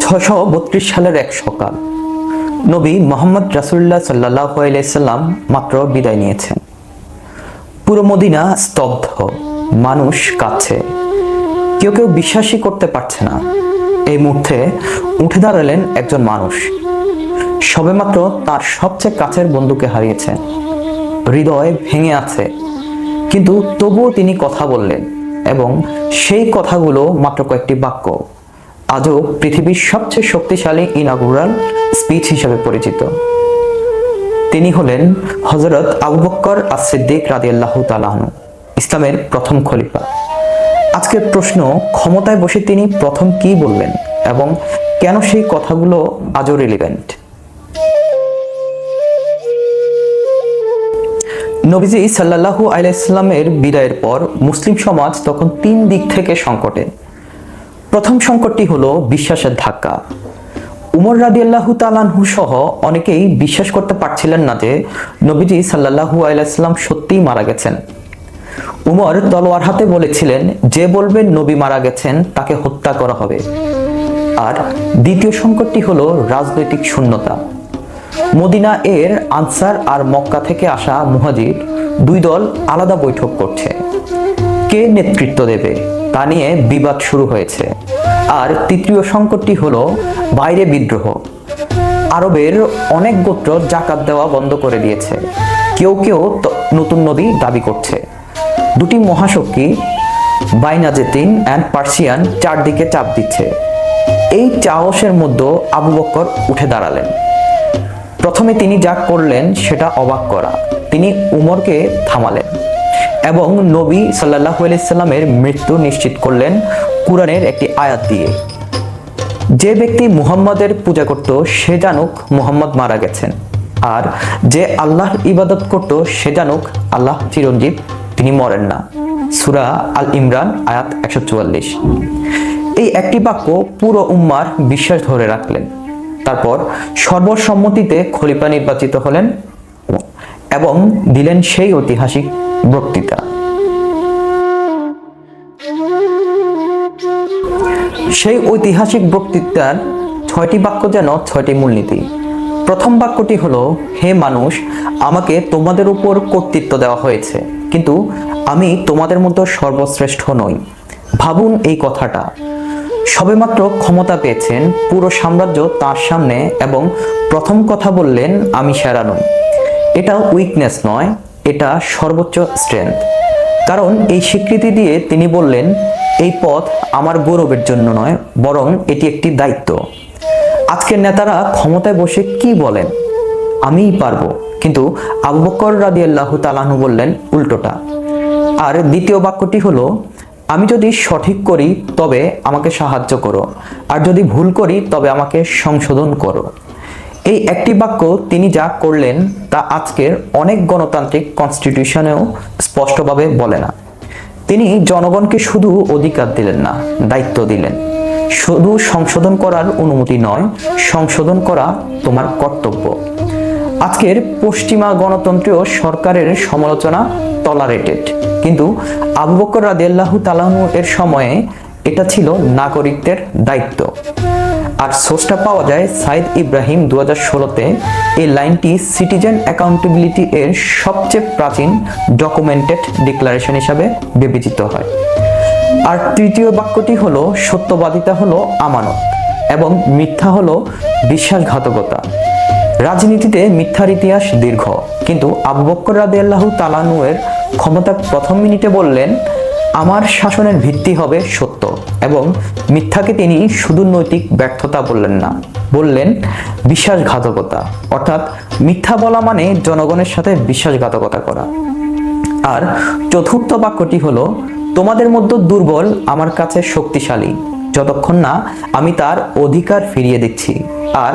632 সালের এক সকাল নবী মুহাম্মদ রাসূলুল্লাহ সাল্লাল্লাহু আলাইহি সাল্লাম মাত্র বিদায় নিয়েছেন। পুরো মদিনা স্তব্ধ, মানুষ কাঁদছে, কেউ কেউ বিশ্বাসই করতে পারছে না। এই মুহূর্তে উঠে দাঁড়ালেন একজন মানুষ, সবেমাত্র তার সবচেয়ে কাছের বন্ধুকে হারিয়েছেন। হৃদয় ভেঙে আছে, কিন্তু তবুও তিনি কথা বললেন, এবং সেই কথাগুলো মাত্র কয়েকটি বাক্য, আজও পৃথিবীর সবচেয়ে শক্তিশালী ইনাগুরাল স্পিচ হিসেবে পরিচিত। তিনি হলেন হযরত আবু বকর আস-সিদ্দিক রাদিয়াল্লাহু তাআলা আনহু, ইসলামের প্রথম খলিফা। আজকের প্রশ্ন, ক্ষমতায় বসে তিনি প্রথম কি বললেন এবং কেন সেই কথাগুলো আজও রিলেভেন্ট? নবীজি সাল্লাল্লাহু আলাইহি সাল্লামের বিদায়ের পর মুসলিম সমাজ তখন তিন দিক থেকে সংকটে। প্রথম সংকটটি হলো বিশ্বাসের ধাক্কা। উমর রাদিয়াল্লাহু তাআলা আনহু সহ অনেকেই বিশ্বাস করতে পারছিলেন না যে নবীজি সাল্লাল্লাহু আলাইহি সাল্লাম সত্যিই মারা গেছেন। উমর তলোয়ার হাতে বলেছিলেন, যে বলবেন নবী মারা গেছেন তাকে হত্যা করা হবে। আর দ্বিতীয় সংকটটি হলো রাজনৈতিক শূন্যতা। মদিনা এর আনসার আর মক্কা থেকে আসা মুহাজির দুই দল আলাদা বৈঠক করছে, কে নেতৃত্ব দেবে তা নিয়ে বিবাদ শুরু হয়েছে। আর তৃতীয় সংকটটি হলো বাইরে বিদ্রোহ। আরবের অনেক গোত্র যাকাত দেওয়া বন্ধ করে দিয়েছে, কেউ কেউ নতুন নবী দাবি করছে। দুটি মহাশক্তি বাইনাজেতিন অ্যান্ড পার্সিয়ান চারদিকে চাপ দিচ্ছে। এই চাওসের মধ্যে আবু বকর উঠে দাঁড়ালেন। প্রথমে তিনি যা করলেন সেটা অবাক করা। তিনি উমরকে থামালেন এবং নবী সাল্লাল্লাহু আলাইহি সাল্লামের মৃত্যু নিশ্চিত করলেন কুরআনের একটি আয়াত দিয়ে। যে ব্যক্তি মুহাম্মাদের পূজা করত সে জানুক মুহাম্মদ মারা গেছেন, আর যে আল্লাহর ইবাদত করত সে জানুক আল্লাহ চিরঞ্জীব, তিনি মরেন না। সূরা আল ইমরান আয়াত 144। এই একটি বাক্য পুরো উম্মার বিশ্বাস ধরে রাখলেন। তারপর সর্বসম্মতিতে খলিফা নির্বাচিত হলেন এবং দিলেন সেই ঐতিহাসিক বক্তৃতা। সেই ঐতিহাসিক বক্তৃতার 6টি বাক্য যেন 6টি মূলনীতি। প্রথম বাক্যটি হলো, হে মানুষ, আমাকে তোমাদের উপর কর্তৃত্ব দেওয়া হয়েছে, কিন্তু আমি তোমাদের মধ্যে সর্বশ্রেষ্ঠ নই। ভাবুন এই কথাটা। সবেমাত্র ক্ষমতা পেয়েছেন, পুরো সাম্রাজ্য তার সামনে, এবং প্রথম কথা বললেন আমি সেরা নই। এটা উইকনেস নয়, এটা সর্বোচ্চ স্ট্রেংথ। কারণ এই স্বীকৃতি দিয়ে তিনি বললেন, এই পথ আমার গৌরবের জন্য নয়, বরং এটি একটি দায়িত্ব। আজকের নেতারা ক্ষমতায় বসে কি বলেন, আমিই পারবো, কিন্তু আবু বকর রাদিয়াল্লাহু তাআলা আনহু বললেন উল্টোটা। আর দ্বিতীয় বাক্যটি হলো, আমি যদি সঠিক করি তবে আমাকে সাহায্য করো, আর যদি ভুল করি তবে আমাকে সংশোধন করো। এই একটি বাক্য তিনি যা করলেন তা আজকের অনেক গণতান্ত্রিক কনস্টিটিউশনেও স্পষ্টভাবে বলে না। তিনি জনগণকে শুধু অধিকার দিলেন না, দায়িত্ব দিলেন। শুধু সংশোধন করার অনুমতি নয়, সংশোধন করা তোমার কর্তব্য। আজকের পশ্চিমা গণতন্ত্রীয় সরকারের সমালোচনা টলারেটেড, কিন্তু আবু বকর রাদিয়াল্লাহু তাআলা আনহু এর সময়ে এটা ছিল নাগরিকদের দায়িত্ব। আর সোর্সটা পাওয়া যায় সাইদ ইব্রাহিম 2016-তে। এই লাইনটি সিটিজেন অ্যাকাউন্টেবিলিটি এর সবচেয়ে প্রাচীন ডকুমেন্টেড ডিক্লারেশন হিসাবে বিবেচিত হয়। আর তৃতীয় বাক্যটি হলো, সত্যবাদিতা হলো আমানত এবং মিথ্যা হলো বিশ্বাসঘাতকতা। রাজনীতিতে মিথ্যার ইতিহাস দীর্ঘ, কিন্তু আবু বকর রাদিয়াল্লাহু তাআলা আনহু এর ক্ষমতার প্রথম মিনিটে বললেন, আমার শাসনের ভিত্তি হবে সত্য, এবং মিথ্যাকে তিনি শুধু নৈতিক ব্যর্থতা বললেন না, বললেন বিশ্বাসঘাতকতা। অর্থাৎ মিথ্যা বলা মানে জনগণের সাথে বিশ্বাসঘাতকতা করা। আর চতুর্থ বাক্যটি হলো, তোমাদের মধ্যে দুর্বল আমার কাছে শক্তিশালী, যতক্ষণ না আমি তার অধিকার ফিরিয়ে দিচ্ছি। আর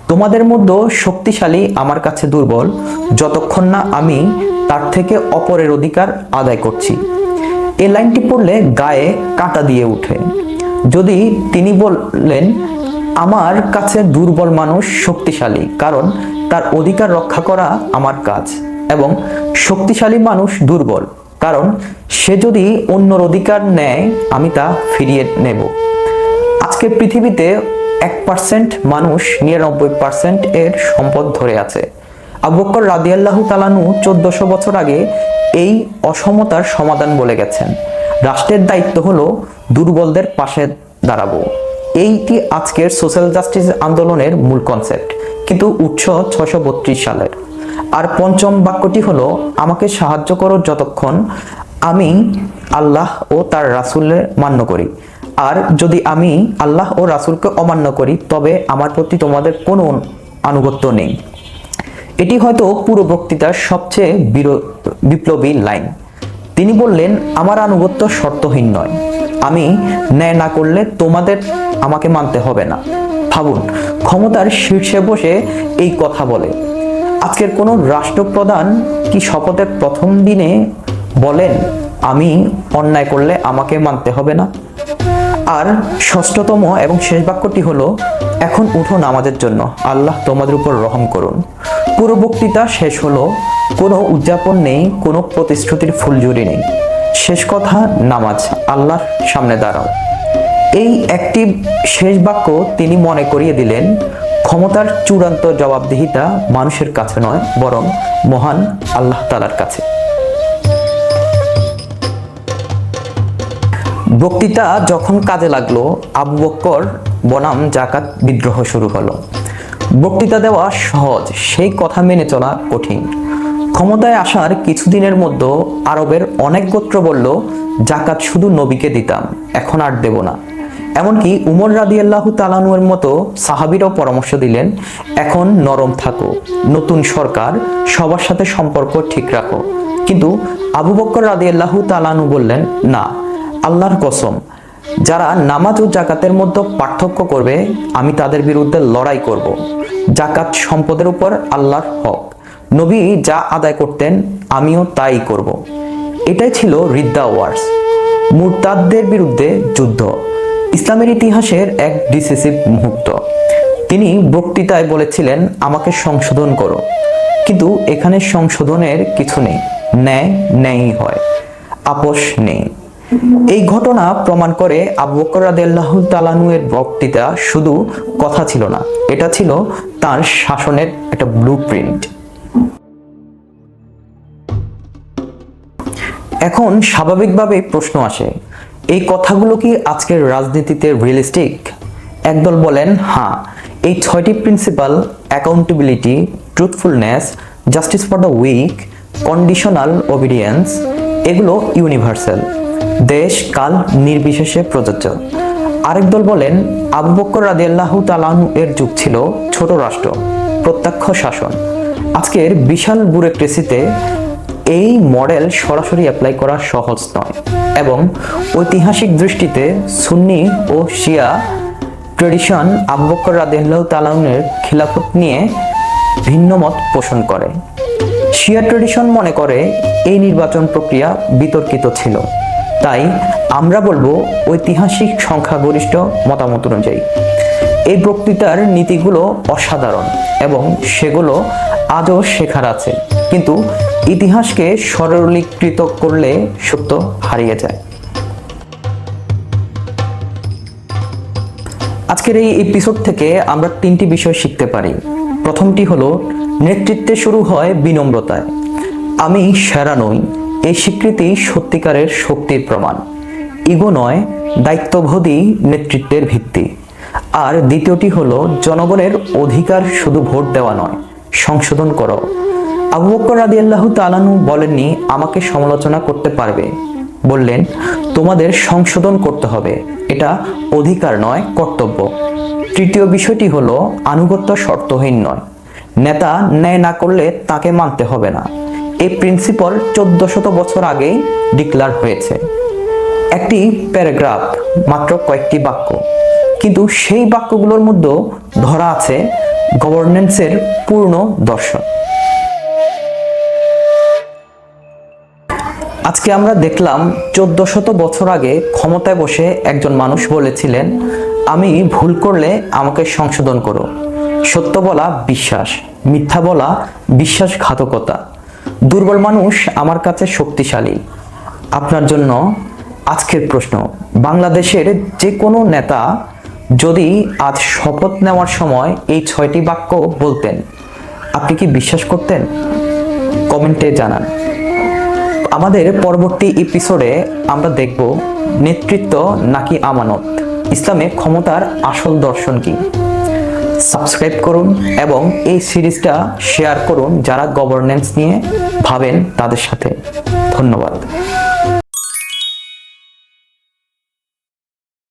তোমাদের মধ্যে শক্তিশালী আমার কাছে দুর্বল, যতক্ষণ না আমি তার থেকে অপরের অধিকার আদায় করছি। এই লাইনটি পড়লে গায়ে কাঁটা দিয়ে উঠে। যদি তিনি বললেন, আমার কাছে দুর্বল মানুষ শক্তিশালী, কারণ তার অধিকার রক্ষা করা আমার কাজ, এবং শক্তিশালী মানুষ দুর্বল, কারণ সে যদি অন্যর অধিকার নেয় আমি তা ফিরিয়ে নেব। আজকে পৃথিবীতে 1% মানুষ 99% এর সম্পদ ধরে আছে। আবু বকর রাদিয়াল্লাহু তাআলা আনহু 1400 বছর আগে এই অসমতার সমাধান বলে গেছেন। রাষ্ট্রের দায়িত্ব হলো দুর্বলদের পাশে দাঁড়াবো। এইটি আজকের সোশ্যাল জাস্টিস আন্দোলনের মূল কনসেপ্ট, কিন্তু উৎস 632 সালের। আর পঞ্চম বাক্যটি হলো, আমাকে সাহায্য করো যতক্ষণ আমি আল্লাহ ও তার রাসূলের মান্য করি, আর যদি আমি আল্লাহ ও রাসূলকে অমান্য করি তবে আমার প্রতি তোমাদের কোনো আনুগত্য নেই। এটি হয়তো পুরো বক্তৃতার সবচেয়ে বিপ্লবী লাইন। তিনি বললেন, আমার আনুগত্য শর্তহীন নয়, আমি ন্যায় না করলে তোমাদের আমাকে মানতে হবে না। ভাবুন, ক্ষমতার শীর্ষে বসে এই কথা বলে। আজকের কোনো রাষ্ট্রপ্রধান কি শপথের প্রথম দিনে বলেন, আমি অন্যায় করলে আমাকে মানতে হবে না? আর ষষ্ঠতম এবং শেষ বাক্যটি হলো, এখন উঠো নামাজের জন্য, আল্লাহ তোমাদের উপর রহম করুন। পুরো বক্তৃতা শেষ হলো, কোনো উদযাপন নেই, কোনো প্রতিশ্রুতির ফুলঝুরি নেই। শেষ কথা নামাজ, আল্লাহর সামনে দাঁড়াও। এই একটি শেষ বাক্য তিনি মনে করিয়ে দিলেন, ক্ষমতার চূড়ান্ত জবাবদিহিতা মানুষের কাছে নয়, বরং মহান আল্লাহ তাআলার কাছে। বক্তৃতা যখন কাজে লাগলো, আবু বকর বনাম জাকাত বিদ্রোহ শুরু হলো। বক্তৃতা দেওয়া সহজ, সেই কথা মেনে চলা কঠিন। ক্ষমতায় আসার কিছুদিনের মধ্যে আরবের অনেক গোত্র বলল, জাকাত শুধু নবীকে দিতাম, এখন আর দেব না। এমনকি উমর রাদিয়াল্লাহু তাআলা আনহুর মতো সাহাবীরাও পরামর্শ দিলেন, এখন নরম থাকো, নতুন সরকার, সবার সাথে সম্পর্ক ঠিক রাখো। কিন্তু আবু বকর রাদিয়াল্লাহু তাআলা আনহু বললেন, না, আল্লাহর কসম, যারা নামাজ ও জাকাতের মধ্যে পার্থক্য করবে আমি তাদের বিরুদ্ধে লড়াই করব। জাকাত সম্পদের উপর আল্লাহর হক, নবী যা আদায় করতেন আমিও তাই করব। এটাই ছিল রিদ্দা ওয়ার্স, মুরতাদদের বিরুদ্ধে যুদ্ধ, ইসলামের ইতিহাসের এক ডিসিসিভ মুহূর্ত। তিনি বক্তৃতায় বলেছিলেন, আমাকে সংশোধন করো, কিন্তু এখানে সংশোধনের কিছু নেই, ন্যায় ন্যায়ই হয়, আপোষ নেই। এই ঘটনা প্রমাণ করে আবু বকর রাদিয়াল্লাহু তাআলা আনহু-এর বক্তৃতা শুধু কথা ছিল না, এটা ছিল তার শাসনের একটা ব্লুপ্রিন্ট। এখন স্বাভাবিকভাবে প্রশ্ন আসে, এই কথাগুলো কি আজকের রাজনীতিতে রিয়েলিস্টিক? একদল বলেন হ্যাঁ, এই 6টি principal, accountability, truthfulness, justice for the weak, conditional obedience, এগুলো ইউনিভার্সাল, দেশ কাল নির্বিশেষে প্রযোজ্য। আরেক দল বলেন, আবু বকর রাদিয়াল্লাহু তাআলা আনহু এর যুগ ছিল ছোট রাষ্ট্র, প্রত্যক্ষ শাসন। আজকের বিশাল ব্যুরোক্রেসিতে এই মডেল সরাসরি অ্যাপ্লাই করা সহজ নয়, এবং ঐতিহাসিক দৃষ্টিতে সুন্নি ও শিয়া ট্রেডিশন আবু বকর রাদিয়াল্লাহু তাআলা আনহুর খিলাফত নিয়ে ভিন্ন মত পোষণ করে। শিয়া ট্রেডিশন মনে করে এই নির্বাচন প্রক্রিয়া বিতর্কিত ছিল, তাই আমরা বলবো ঐতিহাসিক সংখ্যাগরিষ্ঠ মতামত অনুযায়ী। এই বক্তৃতার নীতিগুলো অসাধারণ এবং সেগুলো আজও শেখার আছে, কিন্তু ইতিহাসকে সরলীকৃত করলে সত্য হারিয়ে যায়। আজকের এই এপিসোড থেকে আমরা 3টি বিষয় শিখতে পারি। প্রথমটি হলো, নেতৃত্বে শুরু হয় বিনম্রতায়। আমি সেরা নই, এই স্বীকৃতি সত্যিকারের শক্তির প্রমাণ। ইগো নয়, দায়িত্ববোধই নেতৃত্বের ভিত্তি। আর দ্বিতীয়টি হলো, জনগণের অধিকার শুধু ভোট দেওয়া নয়, সংশোধন করো। আবু বকর রাদিয়াল্লাহু তাআলা আনহু বলেননি আমাকে সমালোচনা করতে পারবে, বললেন তোমাদের সংশোধন করতে হবে, এটা অধিকার নয়, কর্তব্য। তৃতীয় বিষয়টি হলো, আনুগত্য শর্তহীন নয়, নেতা ন্যায় না করলে তাকে মানতে হবে না। এই প্রিন্সিপাল 1400 বছর আগেই ডিক্লার হয়েছে। একটি প্যারাগ্রাফ, মাত্র কয়েকটি বাক্য, কিন্তু সেই বাক্যগুলোর মধ্যে ধরা আছে গভর্নেন্সের পূর্ণ দর্শন। আজকে আমরা দেখলাম 1400 বছর আগে ক্ষমতায় বসে একজন মানুষ বলেছিলেন, আমি ভুল করলে আমাকে সংশোধন করো। সত্য বলা বিশ্বাস, মিথ্যা বলা বিশ্বাসঘাতকতা। দুর্বল মানুষ আমার কাছে শক্তিশালী। আপনার জন্য আজকের প্রশ্ন, বাংলাদেশের যে কোনো নেতা যদি আজ শপথ নেওয়ার সময় এই 6টি বাক্য বলতেন, আপনি কি বিশ্বাস করতেন? কমেন্টে জানান। আমাদের পরবর্তী এপিসোডে আমরা দেখব নেতৃত্ব নাকি আমানত, ইসলামে ক্ষমতার আসল দর্শন কি। সাবস্ক্রাইব করুন এবং এই সিরিজটা শেয়ার করুন যারা গভর্নেন্স নিয়ে ভাবেন তাদের সাথে। ধন্যবাদ।